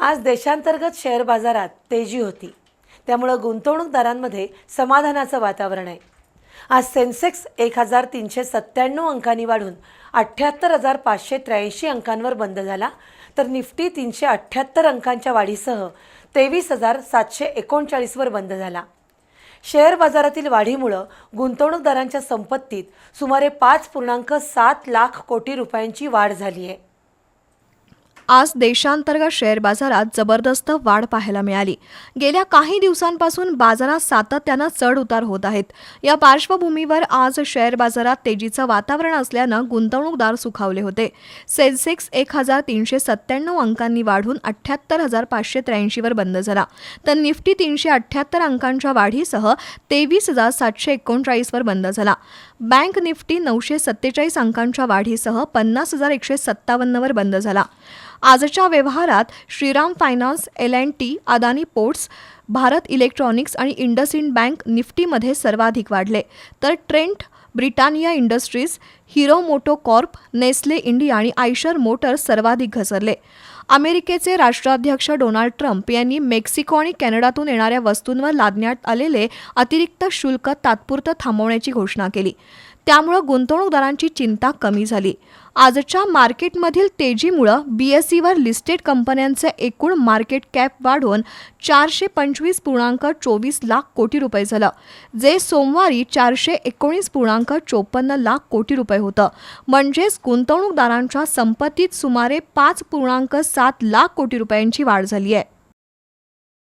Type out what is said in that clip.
आज देशांतर्गत शेअर बाजारात तेजी होती, त्यामुळे गुंतवणूकदारांमध्ये समाधानाचं वातावरण आहे। आज सेन्सेक्स 1397 अंकांनी वाढून 78,583 अंकांवर बंद झाला, तर निफ्टी 378 अंकांच्या वाढीसह 23,739 वर बंद झाला। शेअर बाजारातील वाढीमुळे गुंतवणूकदारांच्या संपत्तीत सुमारे 5.7 लाख कोटी रुपयांची वाढ झाली आहे। आज देशांतर्गत शेअर बाजारात जबरदस्त वाढ पाहायला मिळाली। गेल्या काही दिवसांपासून बाजारात सातत्याने चढ उतार होत आहेत। या पार्श्वभूमीवर आज शेअर बाजारात तेजीचं वातावरण असल्याने गुंतवणूकदार सुखावले होते। सेन्सेक्स 1397 अंकांनी वाढून 78,583 वर बंद झाला, तर निफ्टी 378 अंकांच्या वाढीसह 23,739 वर बंद झाला। बँक निफ्टी 947 अंकांच्या वाढीसह 50,157 वर बंद झाला। आजच्या व्यवहारात Shriram finance, L&T, Adani ports, Bharat electronics आणि इंडसइंड बँक निफ्टीमध्ये सर्वाधिक वाढले, तर Trent, Britannia industries, Hero MotoCorp, Nestle India आणि आयशर मोटर्स सर्वाधिक घसरले। अमेरिकेचे राष्ट्राध्यक्ष डोनाल्ड ट्रम्प यांनी मेक्सिको आणि कॅनडातून येणाऱ्या वस्तूंवर लादण्यात आलेले अतिरिक्त शुल्क तात्पुरतं थांबवण्याची घोषणा केली, त्यामुळे गुंतवणूकदारांची चिंता कमी झाली। आजच्या मार्केटमधील तेजीमुळे BSEवर लिस्टेड कंपन्यांचे एकूण मार्केट कॅप वाढून 425.24 लाख कोटी रुपये झालं, जे सोमवारी 419.54 लाख कोटी रुपये होतं। म्हणजेच गुंतवणूकदारांच्या संपत्तीत सुमारे 5.7 लाख कोटी रुपयांची वाढ झाली आहे।